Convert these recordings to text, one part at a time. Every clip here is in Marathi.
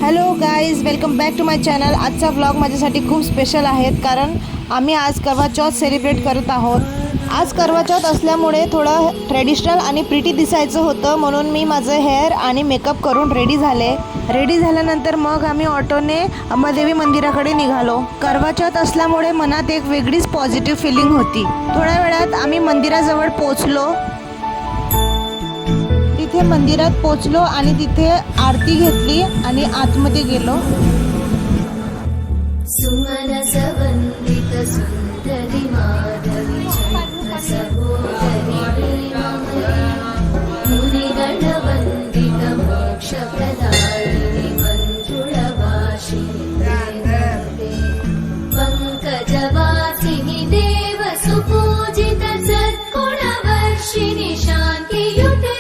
Hello guys, welcome back to my channel. आजचा व्लॉग माझ्यासाठी खूप स्पेशल आहे कारण आम्ही आज करवा चौथ सेलिब्रेट करत आहोत। आज करवा चौथ असल्यामुळे थोडं ट्रेडिशनल आणि प्रिटी दिसायचं होतं, म्हणून मी माझं हेअर आणि मेकअप करून रेडी झाल्यानंतर मग आम्ही ऑटोने अंबादेवी मंदिराकडे निघालो। करवा चौथ असल्यामुळे मनात एक वेगळीच पॉझिटिव्ह फिलिंग होती। थोड्या वेळात आम्ही मंदिराजवळ पोहोचलो। तिथे मंदिरात पोहोचलो आणि तिथे आरती घेतली आणि आतमध्ये गेलो। सुमनस वंदित सुंदरी माधवी चंद्र सहोदरी मुनि गण वंदित मोक्ष प्रदायिनी मंजुळवासिनी पंकजवासिनी देव सुपूजित सद्गुणवर्षिणी शांतियुते।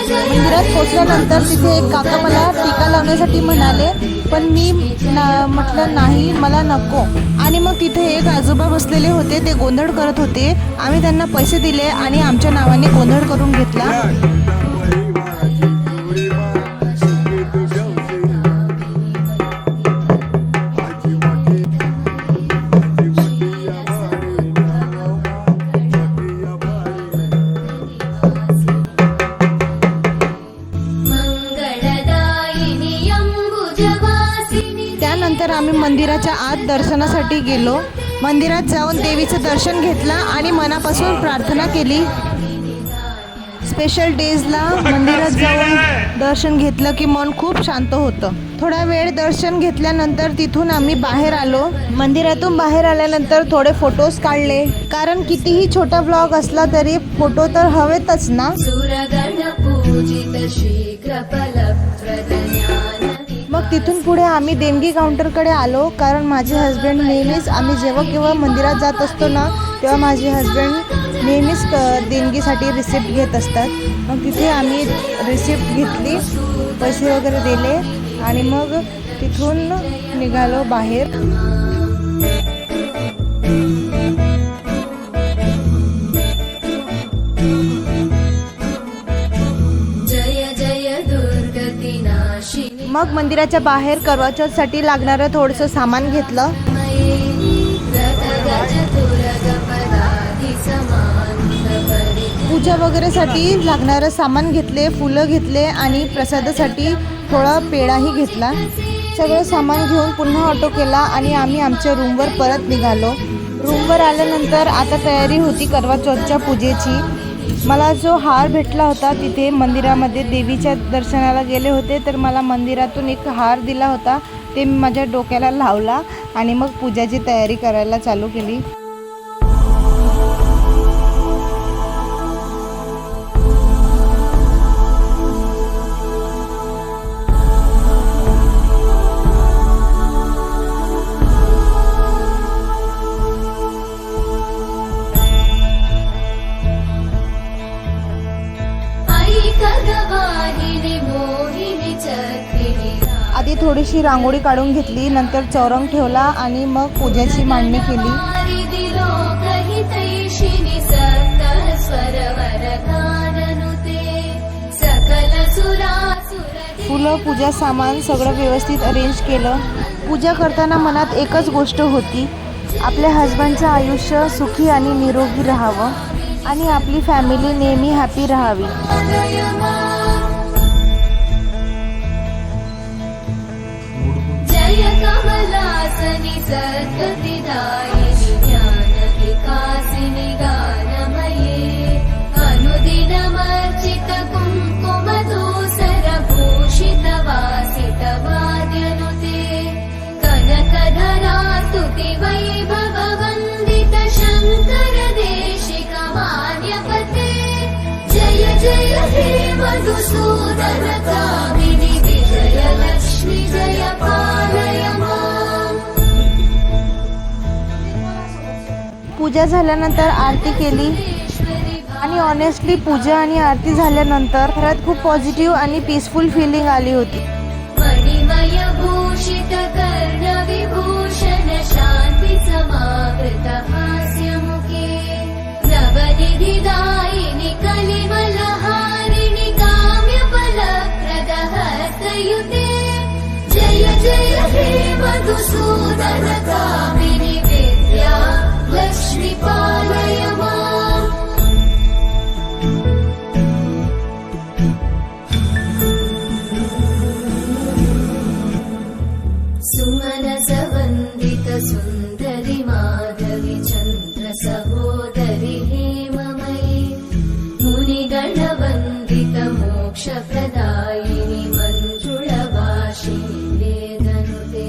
मंदिरात पोहोचल्यानंतर तिथे एक काका मला टीका लावण्यासाठी म्हणाले, पण मी म्हटलं नाही, मला नको। आणि मग तिथे एक आजोबा बसलेले होते, ते गोंधळ करत होते। आम्ही त्यांना पैसे दिले आणि आमच्या नावाने गोंधळ करून घेतला। त्यानंतर आम्ही मंदिराच्या आत दर्शनासाठी गेलो। मंदिरात जाऊन देवीचं दर्शन घेतलं आणि मनापासून प्रार्थना केली। स्पेशल डेजला मंदिरात जाऊन दर्शन घेतलं की मन खूप शांत होतं। थोडा वेळ दर्शन घेतल्यानंतर तिथून आम्ही बाहेर आलो। मंदिरातून बाहेर आल्यानंतर थोडे फोटोज काढले, कारण कितीही छोटा व्लॉग असला तरी फोटो तर हवेतच ना। मग तिथून पुढे आम्ही देणगी काउंटरकडे आलो, कारण माझे हस्बंड नेहमीच, आम्ही जेव्हा केव्हा मंदिरात जात असतो ना, तेव्हा माझे हस्बंड नेहमीच देणगीसाठी रिसिप्ट घेत असतात। मग तिथे आम्ही रिसिप्ट घेतली, पैसे वगैरे दिले आणि मग तिथून निघालो बाहेर। मग मंदिराच्या बाहेर करवा चौथसाठी लागणारं थोडंसं सामान घेतलं। पूजा वगैरेसाठी लागणारं सामान घेतले, फुलं घेतले आणि प्रसादासाठी थोडा पेढाही घेतला। सगळं सामान घेऊन पुन्हा ऑटो केला आणि आम्ही आमच्या रूमवर परत निघालो। रूमवर आल्यानंतर आता तयारी होती करवा चौथच्या पूजेची। मला जो हार भेटला होता, तिथे मंदिरामध्ये देवीच्या दर्शनाला गेले होते तर मला मंदिरातून एक हार दिला होता, ते मी माझ्या डोक्याला लावला आणि मग पूजाची तयारी करायला चालू केली। आधी थोडीशी रांगोळी काढून घेतली, नंतर चौरंग ठेवला आणि मग पूजेची मांडणी केली। फुलं, पूजा सामान सगळं व्यवस्थित अरेंज केलं। पूजा करताना मनात एकच गोष्ट होती, आपल्या हस्बंडचं आयुष्य सुखी आणि निरोगी राहावं आणि आपली फॅमिली नेहमी हॅपी राहावी। जय कमलासनी सद्गतिदायिनी ज्ञान विकासिनी गानमये अनुदिनमर्चित कुङ्कुम धूसर भूषित वासित वाद्यनुते कनकधरा स्तुति वैभव वन्दित शङ्कर देशिक मान्यपते। जय जय हे मधुसूदन कामिनि विजय लक्ष्मी जय पालय मां। पूजा झाल्यानंतर आरती केली आणि ऑनेस्टली पूजा आणि आरती झाल्यानंतर घरात खूप पॉझिटिव्ह आणि पीसफुल फिलिंग आली होती। मणिमय भूषित कर्ण विभूषण शांती समावृत हास्यमुखे नवनिधिदायिनी कलिमलहारिणि काम्यफलप्रदहस्तयुते। जय जय हे मधुसूदन कामिनि विद्या लक्ष्मी पालय माम् सुमनसवन्दित सुन्दरि माधवि चन्द्र सहोदरि हेममयि मुनिगणवन्दित मोक्षप्रदायिनि मञ्जुळवासिनि वेदनुते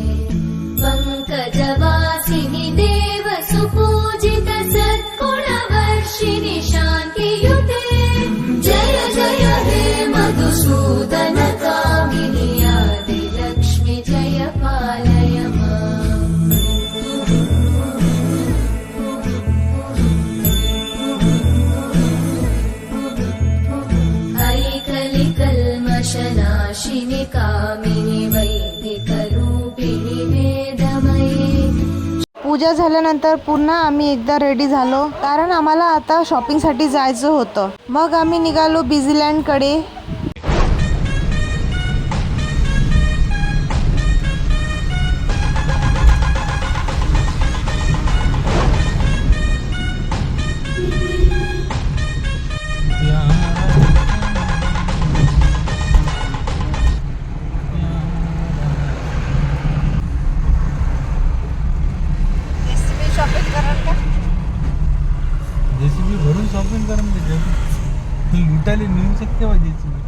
पङ्कजवासिनि देव सुपूजित सद्गुणवर्षिणि शान्तियुते जय जय हे मधुसूदन कामिनि आदिलक्ष्मि जय पालय माम् ऐकलिकल्मषनाशिनि कामिनि वैदिकरूपिणि वेदमये पूजा झाल्यानंतर पुन्हा आम्ही एकदा रेडी झालो, कारण आम्हाला आता शॉपिंगसाठी जायचं होतं. मग आम्ही निघालो बिझीलँडकडे. शॉपिंग कराल का? जेसीबी भरून शॉपिंग करून लुटायला नेऊ शकते बा जेसीबी.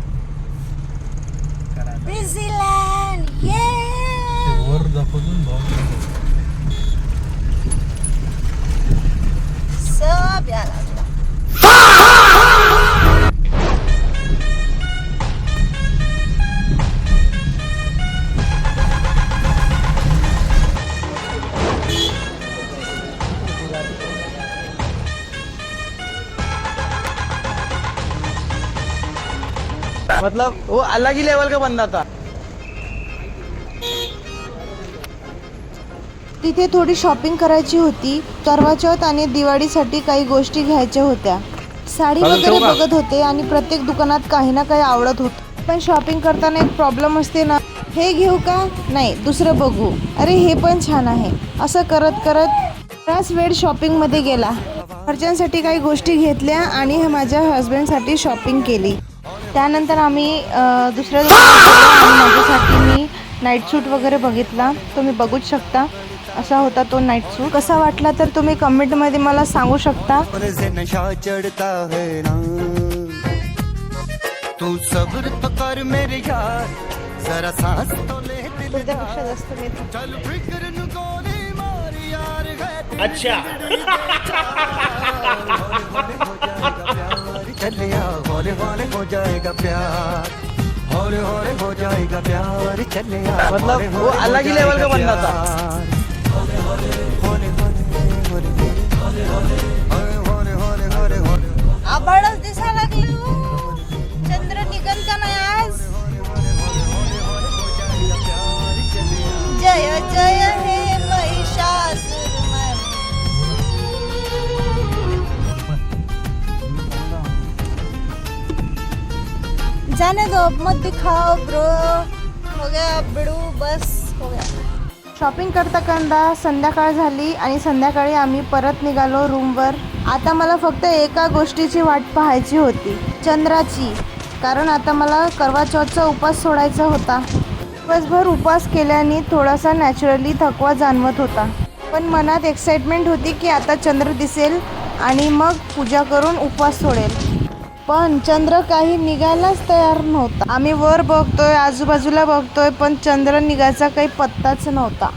बिझीलँड ये वर दाखवून भाव सब याला मतलब वो अलग ही लेवल का बंदा था. तिथे थोडी शॉपिंग करायची होती. करवा चौथ आणि दिवाळीसाठी काही गोष्टी घ्यायच्या होत्या. साडी वगैरे बघत होते आणि प्रत्येक दुकानात काही ना काही आवडत होतं. पण शॉपिंग करताना एक प्रॉब्लेम असते ना, हे घेऊ का, नाही दुसरं बघू, अरे हे पण छान आहे, असं करत करत बराच वेळ शॉपिंगमध्ये गेला. घरच्यांसाठी काही गोष्टी घेतल्या आणि माझ्या हस्बंडसाठी शॉपिंग केली. त्यानंतर आम्ही दुसऱ्या दुकानात गेलो आणि माझ्यासाठी मी नाईट सूट वगैरे बघितला. तुम्ही बघूच शकता, असा होता तो नाईट सूट. कसा वाटला तर तुम्ही कमेंटमध्ये मला सांगू शकता. नशा चढ़ता है ना तू सब्र तो कर मेरे यार जरा सांस तो ले दिल तुझ्यापेक्षा जास्त मी चल फिक्र न गोली मार यार है अच्छा चलिया हौले हौले हो जाएगा प्यार हौले हौले हो जाएगा प्यार चलिया मतलब वो अलग ही लेवल का बंदा था. हौले हौले हौले हौले हौले हौले हौले हौले आभाळच दिसा लागलं. चंद्र निघन का नाही आज. जय जय हे महिषासुरमर्दिनी. जाने दो, मत दिखाओ ब्रो. हो गया बिडू, बस हो गया. शॉपिंग करता करता संध्याकाळ झाली आणि संध्याकाळी आम्ही परत निघालो रूमवर. आता मला फक्त एका गोष्टीची वाट पाहायची होती, चंद्राची. कारण आता मला करवा चौथचा उपवास सोडायचा होता. दिवसभर उपवास केल्याने थोडासा नॅचरली थकवा जाणवत होता, पण मनात एक्साइटमेंट होती की आता चंद्र दिसेल आणि मग पूजा करून उपवास सोडेल. पण चंद्र काही निघायलाच तयार नव्हता. आम्ही वर बघतोय, आजूबाजूला बघतोय, पण चंद्र निघायचा काही पत्ताच नव्हता.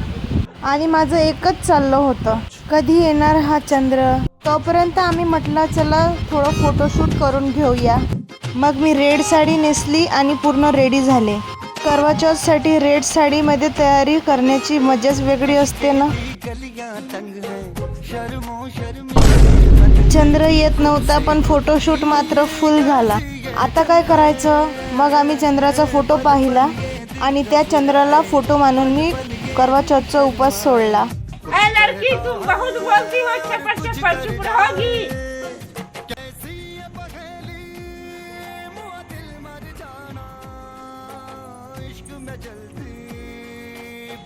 आणि माझं एकच चाललं होतं, कधी येणार हा चंद्र. तोपर्यंत आम्ही म्हटलं चला थोडं फोटोशूट करून घेऊया. मग मी रेड साडी नेसली आणि पूर्ण रेडी झाले. करवा चौथसाठी रेड साडीमध्ये तयारी करण्याची मजाच वेगळी असते ना. चंद्र येत नव्हता, पण फोटोशूट मात्र फुल झाला. आता काय करायचं. मग आम्ही चंद्राचा फोटो पाहिला आणि त्या चंद्राला फोटो मानून मी करवा चौथचा उपवास सोडला. लड़की तुम बहुत बोलती हो, चप्पल चप्पल चुप रहोगी.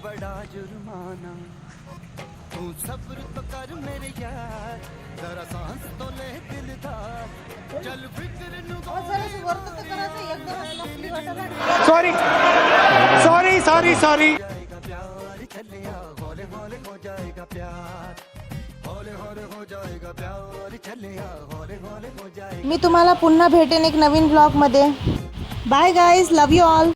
बड़ा जुर्माना तू सब्र तो कर मेरे यार जरा सांस तो ले दिलदार चल फिक्र नु जाएगा प्यार चलिया हौले हौले हो जाएगा प्यार हौले हौले हो जाएगा प्यार चलिया हौले हौले हो जाएगा मी तुम्हाला पुन्हा भेटेन एक नवीन ब्लॉगमध्ये. Bye guys, love you all.